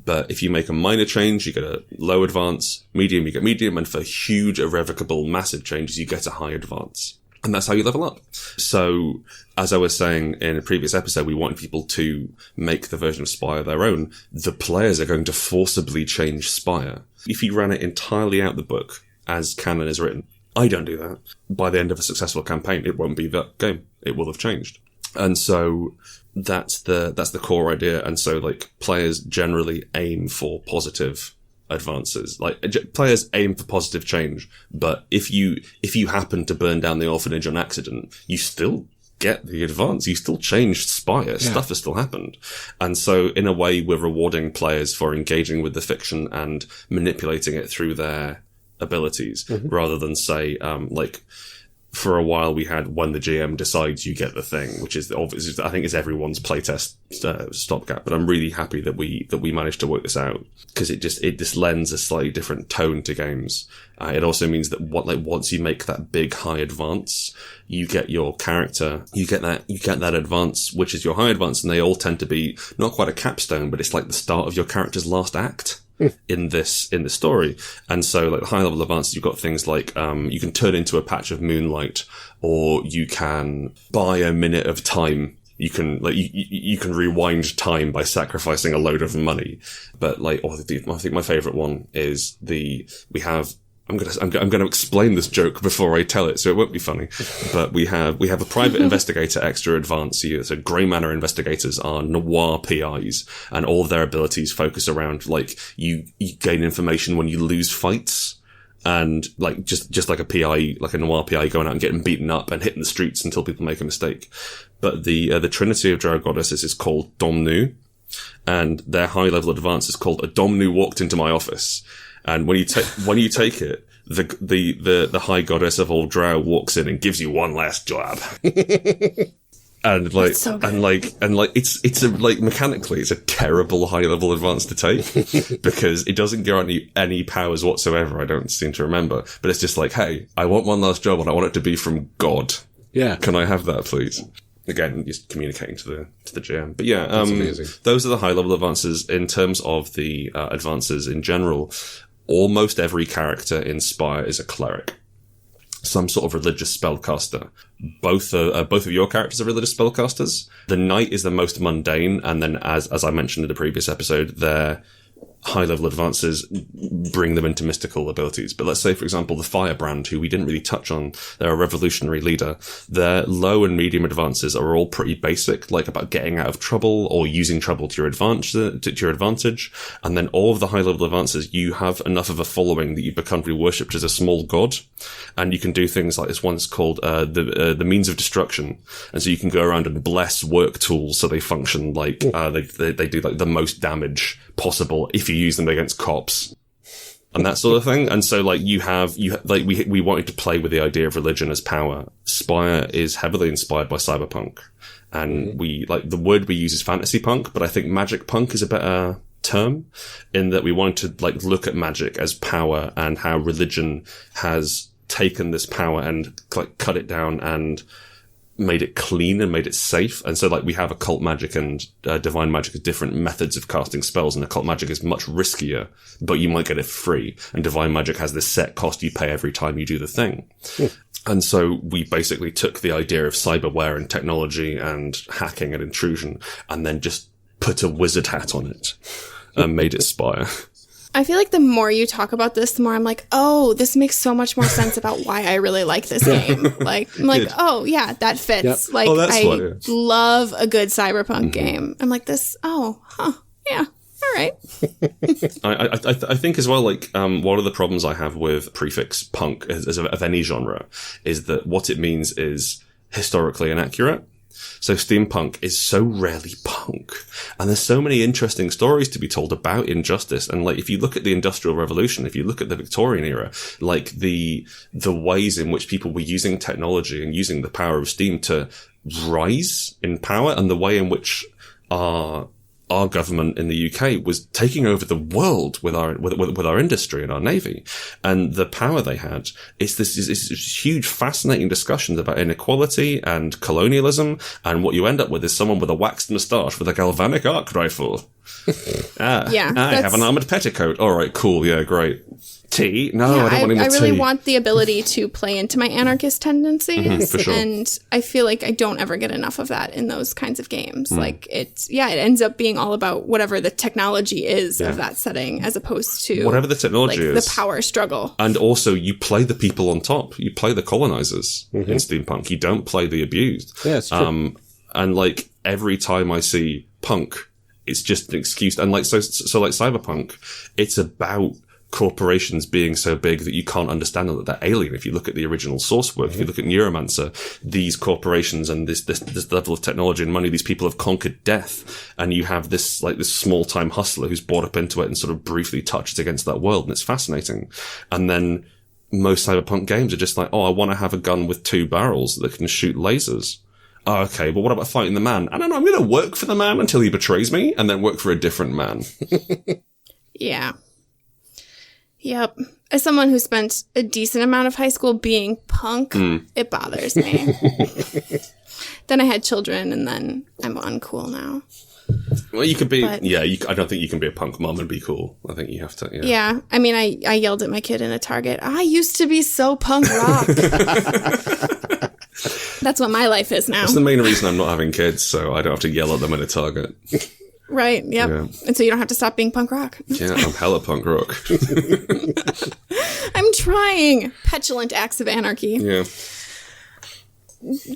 But if you make a minor change, you get a low advance. Medium, you get medium. And for huge, irrevocable, massive changes, you get a high advance. And that's how you level up. So, as I was saying in a previous episode, we want people to make the version of Spire their own. The players are going to forcibly change Spire. If you ran it entirely out the book, as canon is written, I don't do that. By the end of a successful campaign, it won't be that game. It will have changed. And so that's the core idea. And so like players generally aim for positive advances. Like players aim for positive change, but if you happen to burn down the orphanage on accident, you still get the advance. You still changed Spire. Yeah. Stuff has still happened. And so in a way, we're rewarding players for engaging with the fiction and manipulating it through their abilities, rather than say, like, for a while we had when the GM decides you get the thing, which is obviously, I think, is everyone's playtest stopgap. But I'm really happy that we managed to work this out, because it just lends a slightly different tone to games. It also means that once you make that big high advance, you get your character, you get that advance, which is your high advance, and they all tend to be not quite a capstone, but it's like the start of your character's last act. In the story. And so like the high level advances, you've got things like you can turn into a patch of moonlight, or you can buy a minute of time. You can you can rewind time by sacrificing a load of money. But like, I think my favorite one is I'm going to explain this joke before I tell it, so it won't be funny. But we have a private investigator extra advance. So Grey Manor investigators are noir PIs, and all of their abilities focus around like you gain information when you lose fights, and like just like a PI, like a noir PI, going out and getting beaten up and hitting the streets until people make a mistake. But the Trinity of Drow Goddesses is called Domnu, and their high level advance is called A Domnu Walked Into My Office. And when you take it, the high goddess of all Drow walks in and gives you one last jab. And like, so it's a, like, mechanically, it's a terrible high level advance to take, because it doesn't grant you any powers whatsoever. I don't seem to remember, but it's just like, hey, I want one last job and I want it to be from God. Yeah. Can I have that, please? Again, just communicating to the GM. But yeah, those are the high level advances. In terms of the advances in general, almost every character in Spire is a cleric, some sort of religious spellcaster. Both of your characters are religious spellcasters. The knight is the most mundane, and then as I mentioned in the previous episode, their high-level advances bring them into mystical abilities. But let's say, for example, the Firebrand, who we didn't really touch on, they're a revolutionary leader. Their low and medium advances are all pretty basic, like about getting out of trouble or using trouble to your advantage. And then all of the high-level advances, you have enough of a following that you become worshipped as a small god. And you can do things like this one's called the means of destruction. And so you can go around and bless work tools so they function like they do like the most damage possible if you use them against cops and that sort of thing. And so like we wanted to play with the idea of religion as power. Spire is heavily inspired by cyberpunk, and we like the word we use is fantasy punk, but I think magic punk is a better term, in that we wanted to like look at magic as power and how religion has taken this power and like cut it down and made it clean and made it safe. And so like we have occult magic and divine magic as different methods of casting spells, and occult magic is much riskier, but you might get it free, and divine magic has this set cost you pay every time you do the thing. And so we basically took the idea of cyberware and technology and hacking and intrusion and then just put a wizard hat on it and made it Spire. I feel like the more you talk about this, the more I'm like, oh, this makes so much more sense about why I really like this game. Like, I'm like, oh, yeah, that fits. Like, I love a good cyberpunk game. I'm like, yeah, all right. I think as well, like, one of the problems I have with prefix punk of any genre is that what it means is historically inaccurate. So steampunk is so rarely punk, and there's so many interesting stories to be told about injustice. And like, if you look at the Industrial Revolution, if you look at the Victorian era, like the ways in which people were using technology and using the power of steam to rise in power, and the way in which our government in the UK was taking over the world with our industry and our navy, and the power they had. It's this huge, fascinating discussions about inequality and colonialism, and what you end up with is someone with a waxed moustache with a galvanic arc rifle. I have an armored petticoat. All right, cool, yeah, great. Tea? No, I don't want any more tea. I really want the ability to play into my anarchist tendencies, for sure. And I feel like I don't ever get enough of that in those kinds of games. Like, it ends up being all about whatever the technology is of that setting, as opposed to whatever the technology is, the power struggle. And also, you play the people on top. You play the colonizers in steampunk. You don't play the abused. Yeah, it's true. And like, every time I see punk, it's just an excuse. And like, so like cyberpunk, it's about corporations being so big that you can't understand them, that they're alien. If you look at the original source work, if you look at Neuromancer, these corporations and this level of technology and money, these people have conquered death, and you have this small time hustler who's brought up into it and sort of briefly touched against that world, and it's fascinating. And then most cyberpunk games are just like, oh, I want to have a gun with 2 barrels that can shoot lasers. Oh, okay, but what about fighting the man? I don't know, I'm going to work for the man until he betrays me, and then work for a different man. Yeah. Yep. As someone who spent a decent amount of high school being punk, it bothers me. Then I had children, and then I'm uncool now. Well, you could be, I don't think you can be a punk mom and be cool. I think you have to, Yeah, I mean, I yelled at my kid in a Target, I used to be so punk rock. That's what my life is now. That's the main reason I'm not having kids, so I don't have to yell at them in a Target. Right, yep. Yeah. And so you don't have to stop being punk rock. Yeah, I'm hella punk rock. I'm trying. Petulant acts of anarchy. Yeah.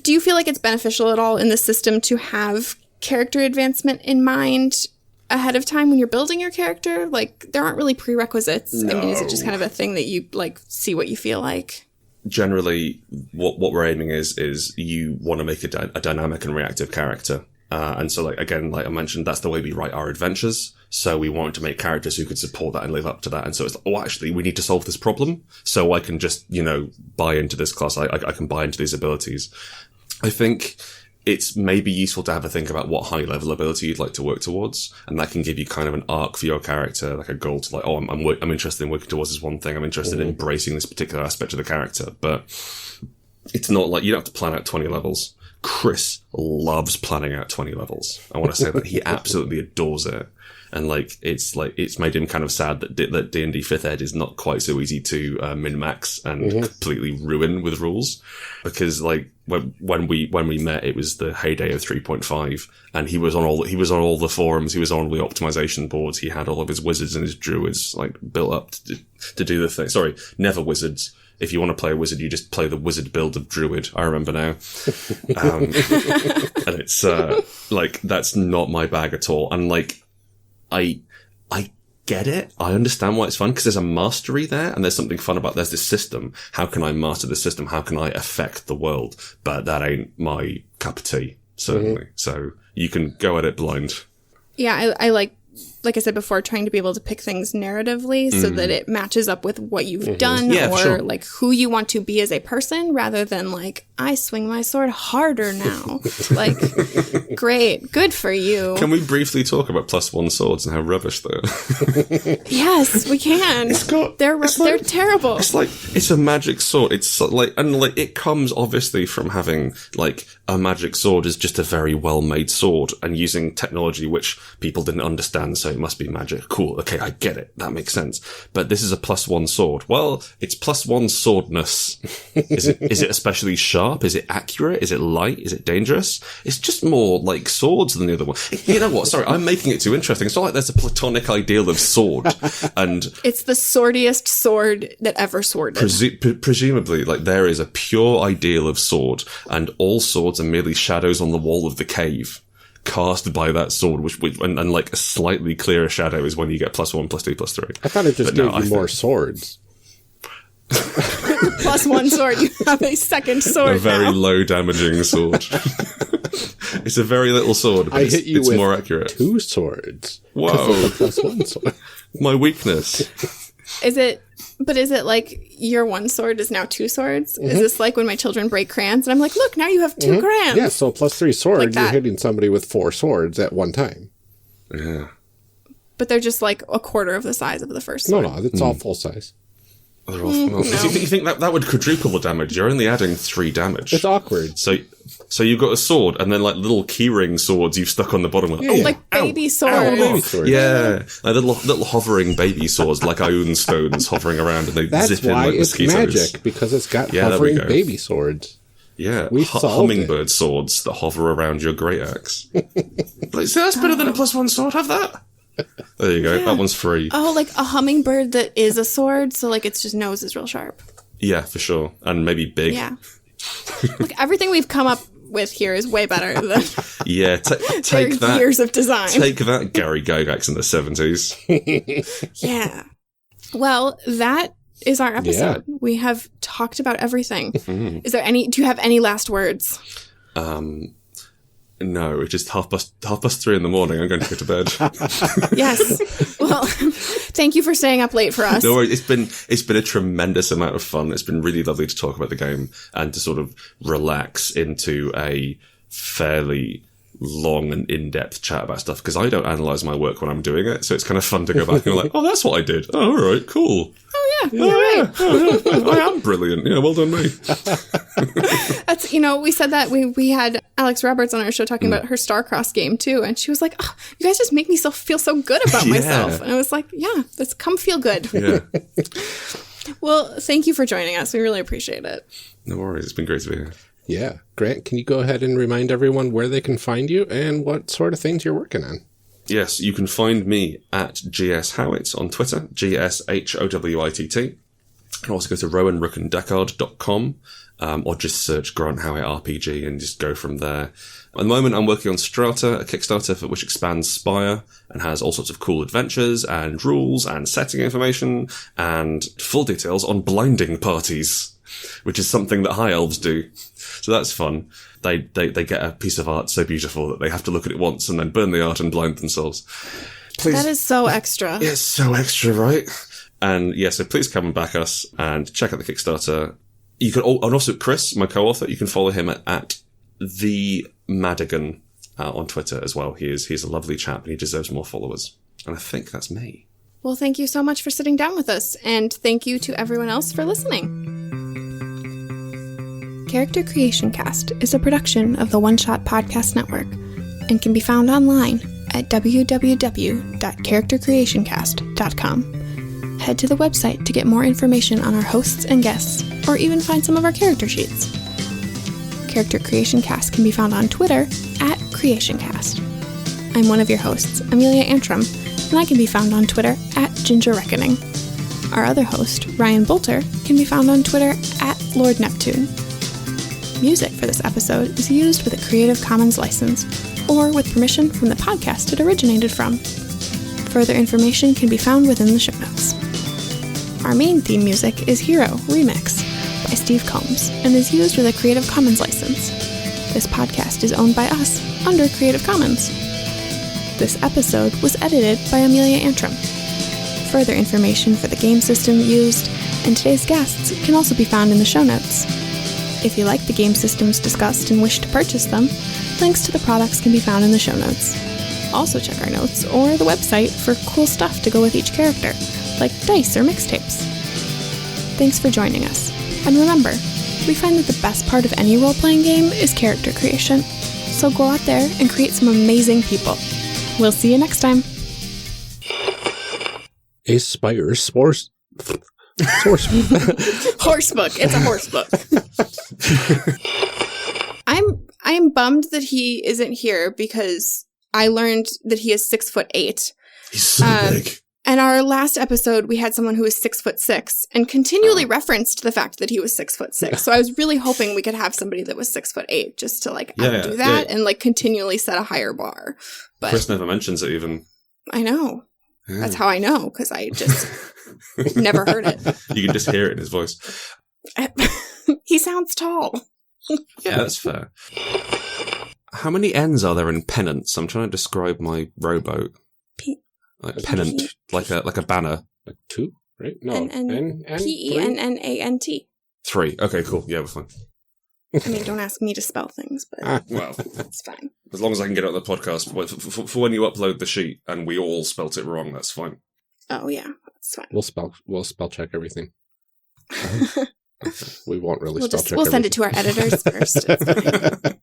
Do you feel like it's beneficial at all in the system to have character advancement in mind ahead of time when you're building your character? Like, there aren't really prerequisites. No. I mean, is it just kind of a thing that you, like, see what you feel like? Generally, what we're aiming is you want to make a dynamic and reactive character. And so, like, again, like I mentioned, that's the way we write our adventures. So we wanted to make characters who could support that and live up to that. And so it's like, oh, actually, we need to solve this problem. So I can just, buy into this class. I can buy into these abilities. I think it's maybe useful to have a think about what high level ability you'd like to work towards. And that can give you kind of an arc for your character, like a goal to like, oh, I'm interested in working towards this one thing. I'm interested in embracing this particular aspect of the character. But it's not like you don't have to plan out 20 levels. Chris loves planning out 20 levels. I want to say that he absolutely adores it. And it's made him kind of sad that D&D 5th ed is not quite so easy to min-max and completely ruin with rules, because when we met, it was the heyday of 3.5, and he was on all the forums, he was on all the optimization boards, he had all of his wizards and his druids built up to do the thing. Sorry, never wizards. If you want to play a wizard, you just play the wizard build of druid. I remember now. And it's, that's not my bag at all. And I get it. I understand why it's fun, because there's a mastery there, and there's something fun about, there's this system. How can I master the system? How can I affect the world? But that ain't my cup of tea, certainly. So you can go at it blind. Yeah, I like I said before, trying to be able to pick things narratively so that it matches up with what you've done, or who you want to be as a person, rather than I swing my sword harder now. Great, good for you. Can we briefly talk about +1 swords and how rubbish they are? Yes, we can. They're terrible. It's a magic sword. It comes obviously from having a magic sword is just a very well made sword, and using technology which people didn't understand, so it must be magic. Cool. Okay, I get it. That makes sense. But this is a +1 sword. Well, it's +1 swordness. Is it especially sharp? Is it accurate? Is it light? Is it dangerous? It's just more like swords than the other one. You know what? Sorry, I'm making it too interesting. It's not like there's a platonic ideal of sword. And it's the swordiest sword that ever sworded. Presumably, there is a pure ideal of sword, and all swords are merely shadows on the wall of the cave, cast by that sword, and a slightly clearer shadow is when you get +1, +2, +3. I thought it just gave you more swords. +1 sword, you have a second sword. A very low damaging sword. It's a very little sword, but it's more accurate. 2 swords. Whoa. +1 sword. My weakness. Is it your 1 sword is now 2 swords? Is this when my children break crayons and I'm look, now you have 2 crayons? Yeah, so +3 sword, you're hitting somebody with 4 swords at one time. Yeah. But they're just a quarter of the size of the first sword. No, it's all full size. No. You think that would quadruple the damage? You're only adding 3 damage. It's awkward. So you've got a sword, and then little keyring swords you've stuck on the bottom. Baby swords. Baby sword. Yeah, little hovering baby swords, like Ioun stones hovering around, and they zip in like mosquitoes. That's why it's magic, because it's got hovering baby swords. Yeah, hummingbird swords that hover around your great axe. So that's better than a +1 sword. Have that. There you go. Yeah. That one's free. Oh, a hummingbird that is a sword, so its just nose is real sharp. Yeah, for sure, and maybe big. Yeah. Everything we've come up with here is way better than take that years of design. Take that, Gary Gygax in the 70s. Yeah. Well, that is our episode. Yeah. We have talked about everything. Do you have any last words? No, it's just 3:30 in the morning. I'm going to go to bed. Yes. Well, thank you for staying up late for us. No worries. It's been a tremendous amount of fun. It's been really lovely to talk about the game and to sort of relax into a fairly long and in-depth chat about stuff, because I don't analyze my work when I'm doing it, so it's kind of fun to go back and oh, that's what I did. Oh, all right, cool. Oh yeah, you're right. I am brilliant. Yeah, well done me. That's, we said that we had Alex Roberts on our show talking about her Starcross game too, and she was like, "Oh, you guys just make me feel so good about myself." And I was like, "Yeah, let's come feel good." Yeah. Well, thank you for joining us. We really appreciate it. No worries. It's been great to be here. Yeah. Grant, can you go ahead and remind everyone where they can find you and what sort of things you're working on? Yes, you can find me at GS Howitt on Twitter, GSHOWITT. You can also go to rowanrookanddeckard.com, or just search Grant Howitt RPG and just go from there. At the moment, I'm working on Strata, a Kickstarter which expands Spire and has all sorts of cool adventures and rules and setting information and full details on blinding parties, which is something that High Elves do. So that's fun. They get a piece of art so beautiful that they have to look at it once and then burn the art and blind themselves. Please. That is so extra. It's so extra, right? And yeah, so please come and back us and check out the Kickstarter. You can, and also Chris, my co-author, you can follow him at the Madigan on Twitter as well. He's a lovely chap and he deserves more followers. And I think that's me. Well, thank you so much for sitting down with us, and thank you to everyone else for listening. Character Creation Cast is a production of the One Shot Podcast Network and can be found online at www.charactercreationcast.com. Head to the website to get more information on our hosts and guests, or even find some of our character sheets. Character Creation Cast can be found on Twitter at CreationCast. I'm one of your hosts, Amelia Antrim, and I can be found on Twitter at Ginger Reckoning. Our other host, Ryan Bolter, can be found on Twitter at Lord Neptune. Music for this episode is used with a Creative Commons license, or with permission from the podcast it originated from. Further information can be found within the show notes. Our main theme music is Hero Remix by Steve Combs and is used with a Creative Commons license. This podcast is owned by us under Creative Commons. This episode was edited by Amelia Antrim. Further information for the game system used and today's guests can also be found in the show notes. If you like the game systems discussed and wish to purchase them, links to the products can be found in the show notes. Also check our notes or the website for cool stuff to go with each character, like dice or mixtapes. Thanks for joining us. And remember, we find that the best part of any role-playing game is character creation. So go out there and create some amazing people. We'll see you next time. A Spire source. Horsebook. It's a horsebook. I'm bummed that he isn't here because I learned that he is 6'8". He's so big. And our last episode, we had someone who was 6'6" and continually referenced the fact that he was 6'6". So I was really hoping we could have somebody that was 6'8" just to outdo that and continually set a higher bar. But Chris never mentions it even. I know. Yeah. That's how I know, because I just never heard it. You can just hear it in his voice. He sounds tall. Yeah, that's fair. How many N's are there in pennants? I'm trying to describe my rowboat. Pennant, like a banner. Like 2, right? No, Pennant. 3. Okay, cool. Yeah, we're fine. I mean, don't ask me to spell things, but well, it's fine. As long as I can get it on the podcast. For when you upload the sheet and we all spelt it wrong, that's fine. Oh, yeah, that's fine. We'll spell check everything. We won't really spell check We'll everything. send it to our editors first. It's fine.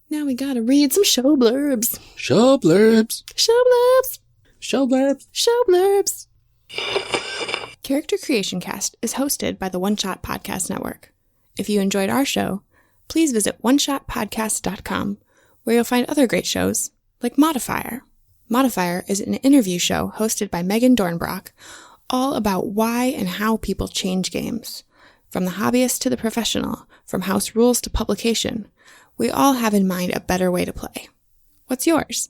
Now we gotta read some show blurbs. Show blurbs. Show blurbs. Show blurbs. Show blurbs. Character Creation Cast is hosted by the One Shot Podcast Network. If you enjoyed our show, please visit oneshotpodcast.com, where you'll find other great shows, like Modifier. Modifier is an interview show hosted by Megan Dornbrock, all about why and how people change games. From the hobbyist to the professional, from house rules to publication, we all have in mind a better way to play. What's yours?